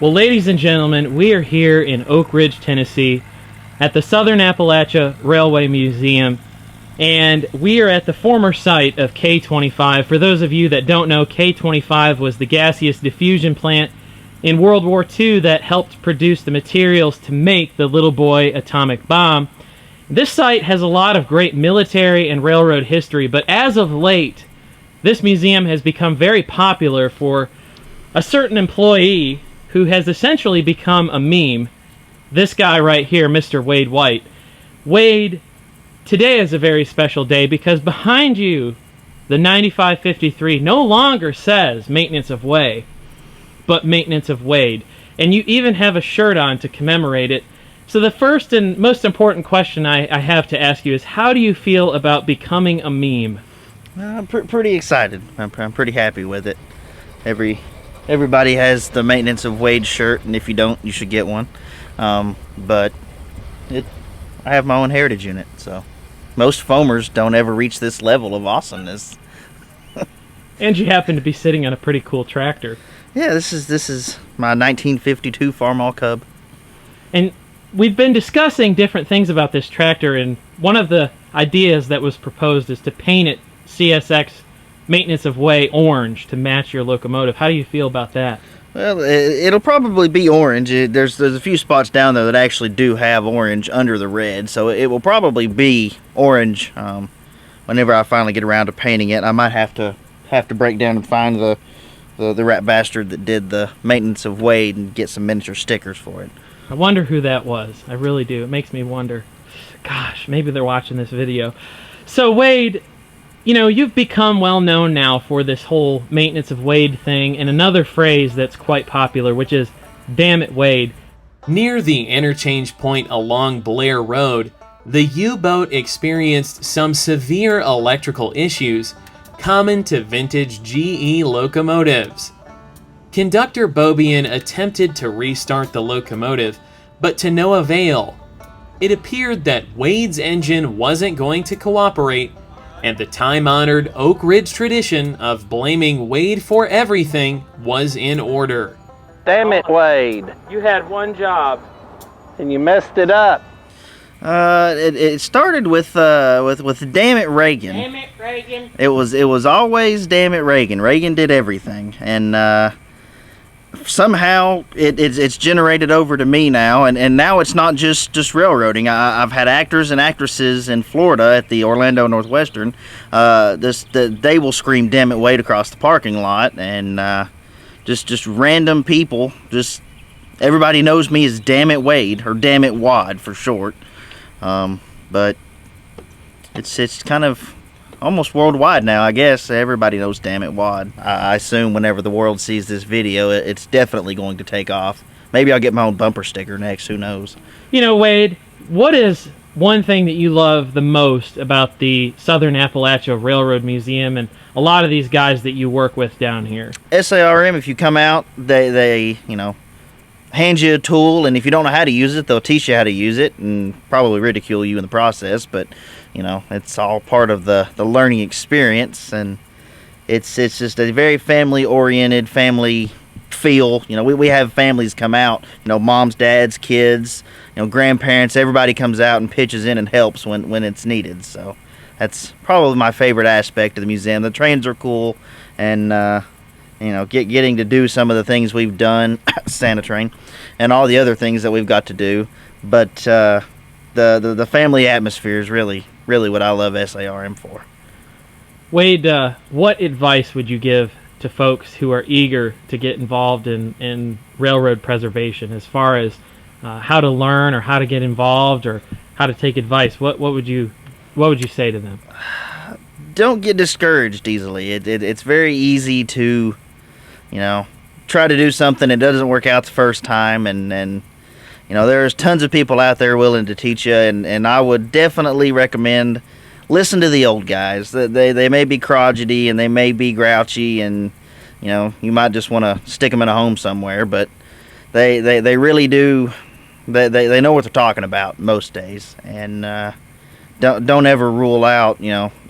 Well, ladies and gentlemen, we are here in Oak Ridge, Tennessee at the Southern Appalachia Railway Museum, and we are at the former site of K-25. For those of you that don't know, K-25 was the gaseous diffusion plant in World War II that helped produce the materials to make the little boy atomic bomb. This site has a lot of great military and railroad history, but as of late, this museum has become very popular for a certain employee who has essentially become a meme. This guy right here, Mr. Wade White. Wade, today is a very special day because behind you, the 9553 no longer says Maintenance of Way, but Maintenance of Wade. And you even have a shirt on to commemorate it. So the first and most important question I have to ask you is, how do you feel about becoming a meme? I'm pretty excited. I'm pretty happy with it. Everybody has the Maintenance of Wade shirt, and if you don't, you should get one. But I have my own heritage in it, so most foamers don't ever reach this level of awesomeness. And you happen to be sitting on a pretty cool tractor. Yeah, this is my 1952 Farmall Cub. And we've been discussing different things about this tractor, and one of the ideas that was proposed is to paint it CSX Maintenance of Way orange to match your locomotive. How do you feel about that? Well, it'll probably be orange. There's a few spots down there that actually do have orange under the red, so it will probably be orange whenever I finally get around to painting it. I might have to break down and find the rat bastard that did the Maintenance of Wade and get some miniature stickers for it. I wonder who that was. I really do. It makes me wonder. Gosh, maybe they're watching this video. So Wade, you know, you've become well known now for this whole Maintenance of Wade thing, and another phrase that's quite popular, which is, "Damn it, Wade." Near the interchange point along Blair Road, the U-boat experienced some severe electrical issues common to vintage GE locomotives. Conductor Bobian attempted to restart the locomotive, but to no avail. It appeared that Wade's engine wasn't going to cooperate, and the time-honored Oak Ridge tradition of blaming Wade for everything was in order. Damn it, Wade. You had one job. And you messed it up. It started with damn it, Reagan. Damn it, Reagan. It was always damn it, Reagan. Reagan did everything, and somehow it's generated over to me now, and now it's not just railroading. I've had actors and actresses in Florida at the Orlando Northwestern. They will scream "Damn it, Wade" across the parking lot, and just random people. Just everybody knows me as "Damn it, Wade" or "Damn it, Wad" for short. But it's kind of almost worldwide now, I guess. Everybody knows "Damn it, Wad." I assume whenever the world sees this video, it's definitely going to take off. Maybe I'll get my own bumper sticker next, who knows. You know, Wade, what is one thing that you love the most about the Southern Appalachia Railroad Museum and a lot of these guys that you work with down here? SARM, if you come out, they hand you a tool, and if you don't know how to use it, they'll teach you how to use it and probably ridicule you in the process, but it's all part of the learning experience, and it's just a very family-oriented, family feel. We have families come out, moms, dads, kids, grandparents, everybody comes out and pitches in and helps when it's needed. So that's probably my favorite aspect of the museum. The trains are cool, and getting to do some of the things we've done, Santa Train, and all the other things that we've got to do. But the family atmosphere is really what I love SARM for. Wade, what advice would you give to folks who are eager to get involved in railroad preservation, as far as how to learn or how to get involved or how to take advice? What would you say to them? Don't get discouraged easily. It's very easy to try to do something, it doesn't work out the first time, and there's tons of people out there willing to teach you, and I would definitely recommend listen to the old guys. They may be crotchety and they may be grouchy, and you might just want to stick them in a home somewhere, but they really do. They know what they're talking about most days, and don't ever rule out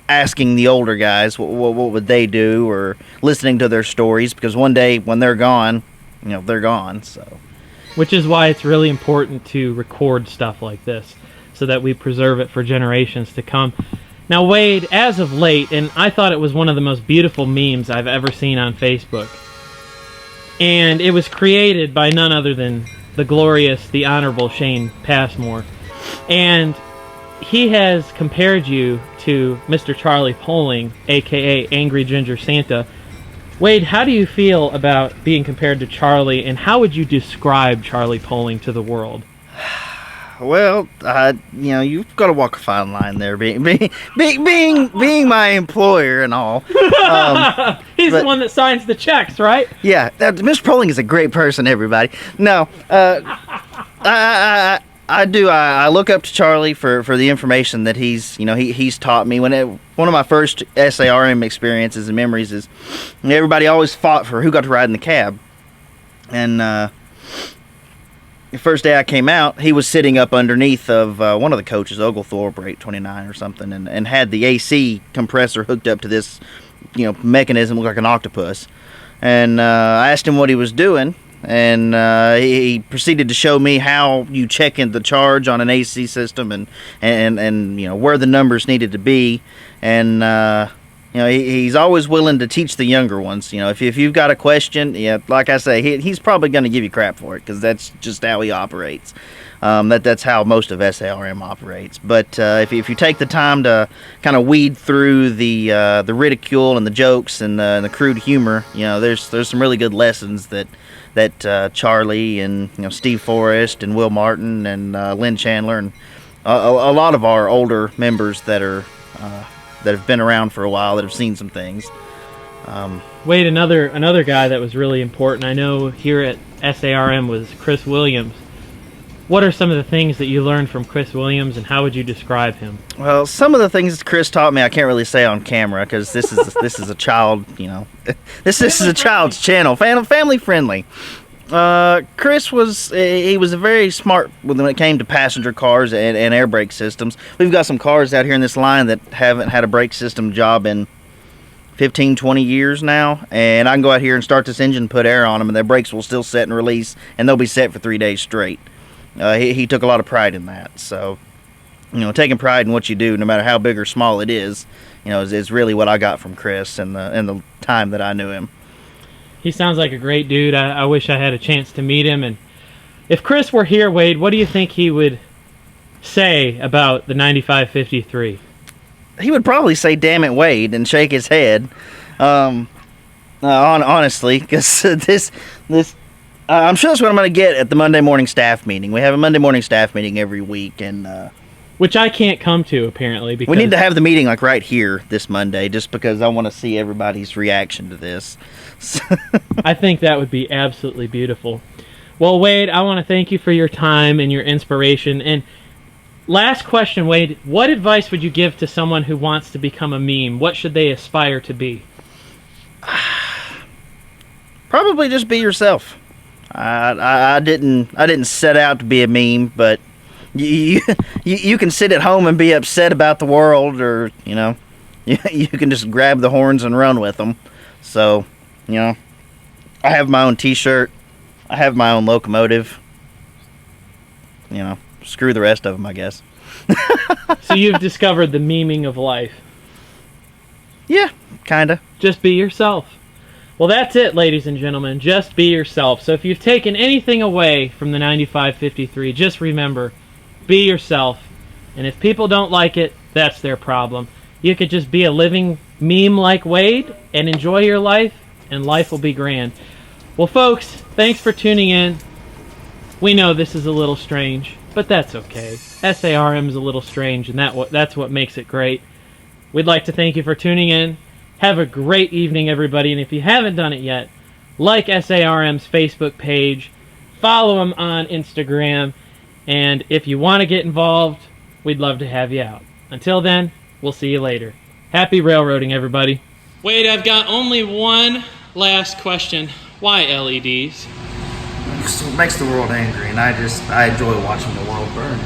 asking the older guys what would they do, or listening to their stories, because one day when they're gone, they're gone. So, which is why it's really important to record stuff like this so that we preserve it for generations to come. Now, Wade, as of late, and I thought it was one of the most beautiful memes I've ever seen on Facebook, and it was created by none other than the glorious, the honorable Shane Passmore, and he has compared you to Mr. Charlie Poling, a.k.a. Angry Ginger Santa. Wade, how do you feel about being compared to Charlie, and how would you describe Charlie Poling to the world? well, you've got to walk a fine line there, being my employer and all. He's the one that signs the checks, right? Yeah, Mr. Poling is a great person, everybody. No, I do. I look up to Charlie for the information that he's taught me. One of my first SARM experiences and memories is everybody always fought for who got to ride in the cab. And the first day I came out, he was sitting up underneath of one of the coaches, Oglethorpe or 829 or something, and had the AC compressor hooked up to this mechanism, looked like an octopus. And I asked him what he was doing. And he proceeded to show me how you check in the charge on an AC system and where the numbers needed to be. And he's always willing to teach the younger ones. If you've got a question, like I say, he's probably going to give you crap for it because that's just how he operates. That's how most of SARM operates. But if you take the time to kind of weed through the ridicule and the jokes and the crude humor, there's some really good lessons that Charlie and Steve Forrest and Will Martin and Lynn Chandler and a lot of our older members that have been around for a while, that have seen some things. Wade, another guy that was really important, I know here at SARM, was Chris Williams. What are some of the things that you learned from Chris Williams, and how would you describe him? Well, some of the things Chris taught me I can't really say on camera because this is a child, this is a child's channel, family friendly. Chris was very smart when it came to passenger cars and air brake systems. We've got some cars out here in this line that haven't had a brake system job in 15, 20 years now, and I can go out here and start this engine, put air on them, and their brakes will still set and release, and they'll be set for 3 days straight. He took a lot of pride in that. So, taking pride in what you do, no matter how big or small it is, is really what I got from Chris and the time that I knew him. He sounds like a great dude. I wish I had a chance to meet him. And if Chris were here, Wade, what do you think he would say about the 9553? He would probably say, "Damn it, Wade," and shake his head. Honestly, because this. I'm sure that's what I'm going to get at the Monday morning staff meeting. We have a Monday morning staff meeting every week, and which I can't come to, apparently. Because we need to have the meeting like right here this Monday, just because I want to see everybody's reaction to this. I think that would be absolutely beautiful. Well, Wade, I want to thank you for your time and your inspiration. And last question, Wade, what advice would you give to someone who wants to become a meme? What should they aspire to be? Probably just be yourself. I didn't set out to be a meme, but you can sit at home and be upset about the world, or you can just grab the horns and run with them. So I have my own T-shirt, I have my own locomotive. Screw the rest of them, I guess. So you've discovered the memeing of life. Yeah, kinda. Just be yourself. Well, that's it, ladies and gentlemen. Just be yourself. So if you've taken anything away from the 9553, just remember, be yourself. And if people don't like it, that's their problem. You could just be a living meme like Wade and enjoy your life, and life will be grand. Well, folks, thanks for tuning in. We know this is a little strange, but that's okay. SARM is a little strange, and that's what makes it great. We'd like to thank you for tuning in. Have a great evening, everybody, and if you haven't done it yet, like SARM's Facebook page, follow them on Instagram, and if you want to get involved, we'd love to have you out. Until then, we'll see you later. Happy railroading, everybody. Wade, I've got only one last question. Why LEDs? It makes the world angry, and I enjoy watching the world burn.